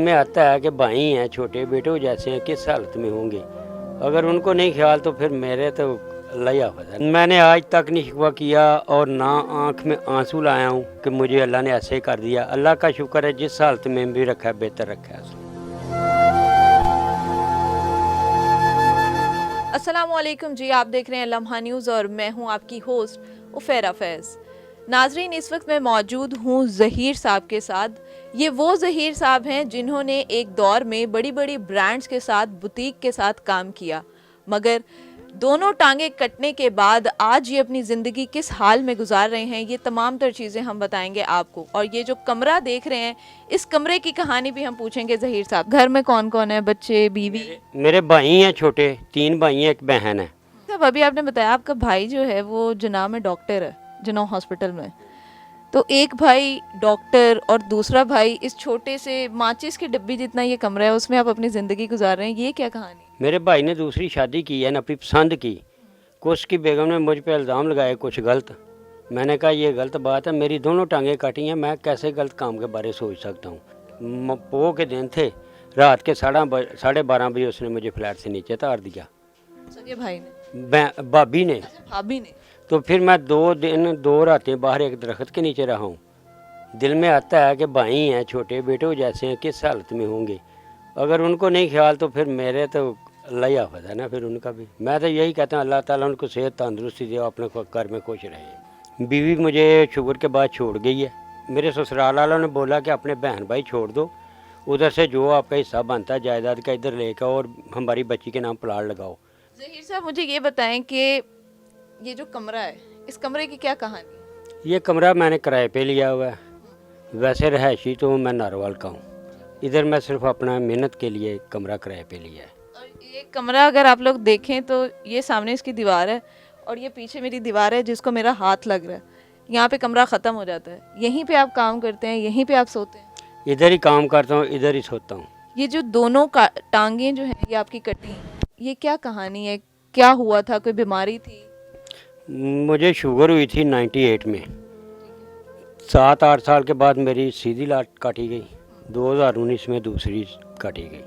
में आता है कि भाई हैं छोटे बेटों जैसे हैं, किस हालत में होंगे। अगर उनको नहीं ख्याल तो फिर मेरे तो अल्लाह ही हाफ़िज़ है। मैंने आज तक नहीं शिकवा किया और ना आँख में आंसू लाया हूँ कि मुझे अल्लाह ने ऐसे कर दिया। अल्लाह का शुक्र है जिस हालत में भी रखा है बेहतर रखा है उसने। अस्सलामुअलैकुम जी, आप देख रहे हैं लम्हा न्यूज़ और मैं हूं आपकी होस्ट उफेरा फैज़। नाजरीन, इस वक्त मैं मौजूद हूं ज़हीर साहब के साथ। ये वो ज़हीर साहब हैं जिन्होंने एक दौर में बड़ी बड़ी ब्रांड्स के साथ, बुटीक के साथ काम किया, मगर दोनों टांगे कटने के बाद आज ये अपनी ज़िंदगी किस हाल में गुजार रहे हैं, ये तमाम तर चीज़ें हम बताएंगे आपको। और ये जो कमरा देख रहे हैं, इस कमरे की कहानी भी हम पूछेंगे ज़हीर साहब। घर में कौन कौन है, बच्चे, बीवी? मेरे भाई हैं छोटे, 3 भाई हैं, एक बहन है। साहब, अभी आपने बताया आपका भाई जो है वो जुनाह में डॉक्टर है, जुनाह हॉस्पिटल में। तो एक भाई डॉक्टर और दूसरा भाई इस छोटे से माचिस के डिब्बी जितना ये कमरा है, उसमें आप अपनी ज़िंदगी गुजार रहे हैं, ये क्या कहानी? मेरे भाई ने दूसरी शादी की है, अपनी पसंद की। कुछ की बेगम ने मुझ पे इल्ज़ाम लगाए कुछ गलत। मैंने कहा ये गलत बात है, मेरी दोनों टांगें काटी हैं, मैं कैसे गलत काम के बारे सोच सकता हूँ। पोह के दिन थे, रात के 12:30 बजे उसने मुझे फ्लैट से नीचे उतार दिया। सगे भाई ने? भाभी ने। भाभी ने? तो फिर मैं 2 दिन 2 रातें बाहर एक दरख्त के नीचे रहा हूँ। दिल में आता है कि भाई हैं छोटे बेटों जैसे हैं, किस हालत में होंगे। अगर उनको नहीं ख्याल तो फिर मेरे तो अल्लाह ही हाफ़िज़ है ना, फिर उनका भी। मैं तो यही कहता हूँ अल्लाह ताला उनको सेहत तंदुरुस्ती दे, अपने घर में खुश रहें। बीवी मुझे शुगर के बाद छोड़ गई है। मेरे ससुराल वालों ने बोला कि अपने बहन भाई छोड़ दो, उधर से जो आपका हिस्सा बनता है जायदाद का इधर लेकर और हमारी बच्ची के नाम प्लाट लगाओ। ज़हीर साहब, मुझे ये बताएं कि ये जो कमरा है, इस कमरे की क्या कहानी? ये कमरा मैंने किराए पे लिया हुआ है। वैसे रहायशी तो मैं नारवाल का हूँ, इधर मैं सिर्फ अपना मेहनत के लिए कमरा किराए पे लिया है। और ये कमरा अगर आप लोग देखें तो ये सामने इसकी दीवार है और ये पीछे मेरी दीवार है जिसको मेरा हाथ लग रहा है। यहाँ पे कमरा ख़त्म हो जाता है, यहीं पे आप काम करते हैं, यहीं पे आप सोते हैं? इधर ही काम करता हूँ, इधर ही सोता हूँ। ये जो दोनों टांगें जो हैं ये आपकी कटी, ये क्या कहानी है? क्या हुआ था? कोई बीमारी थी? मुझे शुगर हुई थी 98 में। 7-8 साल के बाद मेरी सीधी लाट काटी गई, 2019 में दूसरी काटी गई।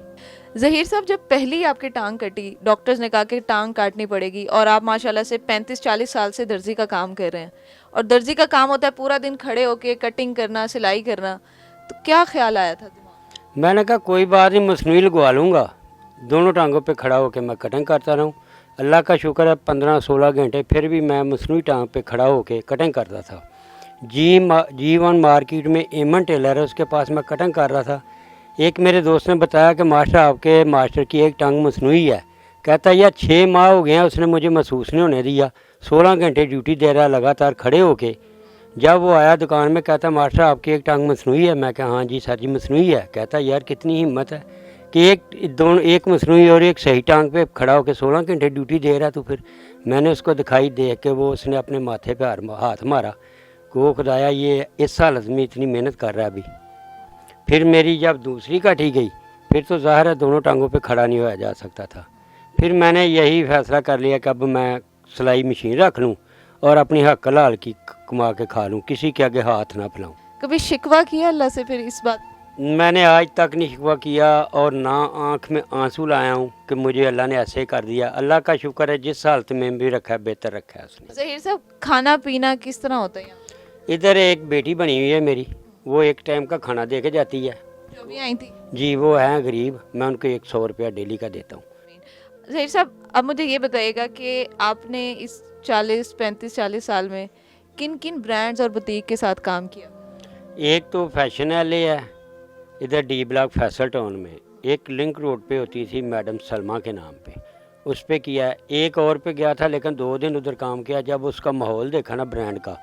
ज़हीर साहब, जब पहली आपकी टांग कटी, डॉक्टर्स ने कहा कि टांग काटनी पड़ेगी, और आप माशाल्लाह से 35-40 साल से दर्जी का काम कर रहे हैं, और दर्जी का काम होता है पूरा दिन खड़े होके कटिंग करना, सिलाई करना, तो क्या ख्याल आया था दिमाग में? मैंने कहा कोई बात नहीं, मसनूई लगवा लूँगा, दोनों टांगों पे खड़ा होकर मैं कटिंग करता रहूँ। अल्लाह का शुक्र है 15-16 घंटे फिर भी मैं मसनूई टांग पे खड़ा होकर कटिंग करता था। G1 मार्केट में एमन टेलर है, उसके पास मैं कटिंग कर रहा था। एक मेरे दोस्त ने बताया कि मास्टर आपके मास्टर की एक टांग मसनूई है। कहता यार 6 माह हो गए हैं उसने मुझे महसूस नहीं होने दिया, 16 घंटे ड्यूटी दे रहा लगातार खड़े होके। जब वो आया दुकान में कहता मास्टर आपकी एक टांग मसनूई है। मैं कहा हाँ जी सर जी मसनूई है। कहता यार कितनी हिम्मत है कि एक मसनूई और एक सही टांग पे खड़ा होकर 16 घंटे ड्यूटी दे रहा। तो फिर मैंने उसको दिखाई देख के वो उसने अपने माथे पे हाथ मारा को खुदाया ये इस हालत में इतनी मेहनत कर रहा है अभी। फिर मेरी जब दूसरी काटी गई फिर तो ज़ाहिर है दोनों टांगों पे खड़ा नहीं होया जा सकता था। फिर मैंने यही फैसला कर लिया कि अब मैं सिलाई मशीन रख लूँ और अपनी हक हलाल की कमा के खा लूँ, किसी के आगे हाथ ना फैलाऊँ। कभी शिकवा किया अल्लाह से फिर इस बात? मैंने आज तक नहीं शिकवा किया और ना आँख में आंसू लाया हूँ कि मुझे अल्लाह ने ऐसे कर दिया। अल्लाह का शुक्र है जिस हालत में भी रखा है बेहतर रखा है उसने। ज़हीर साहब, खाना पीना किस तरह होता है यहाँ? इधर एक बेटी बनी हुई है मेरी, वो एक टाइम का खाना दे के जाती है। जो भी आई थी? जी, वो हैं गरीब, मैं उनको 100 रुपया डेली का देता हूँ। ज़हीर साहब, अब मुझे ये बताइएगा कि आपने इस 35-40 साल में किन किन ब्रांड्स और बुटीक के साथ काम किया? एक तो फैशन वाले है इधर डी ब्लॉक फैसल टाउन में, एक लिंक रोड पे होती थी मैडम सलमा के नाम पे, उस पे किया है। एक और पे गया था लेकिन 2 दिन उधर काम किया। जब उसका माहौल देखा ना ब्रांड का,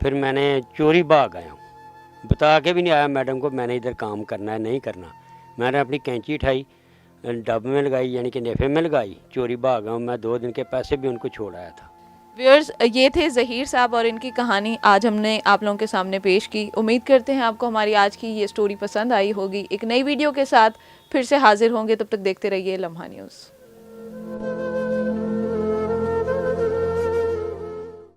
फिर मैंने चोरी भाग आया हूँ, बता के भी नहीं आया मैडम को मैंने इधर काम करना है नहीं करना। मैंने अपनी कैंची उठाई, डब में लगाई यानी कि नेफे में लगाई, चोरी भाग आया हूँ मैं। 2 दिन के पैसे भी उनको छोड़ आया था। व्यूअर्स, ये थे ज़हीर साहब और इनकी कहानी आज हमने आप लोगों के सामने पेश की। उम्मीद करते हैं आपको हमारी आज की ये स्टोरी पसंद आई होगी। एक नई वीडियो के साथ फिर से हाजिर होंगे, तब तक देखते रहिए लम्हा न्यूज़।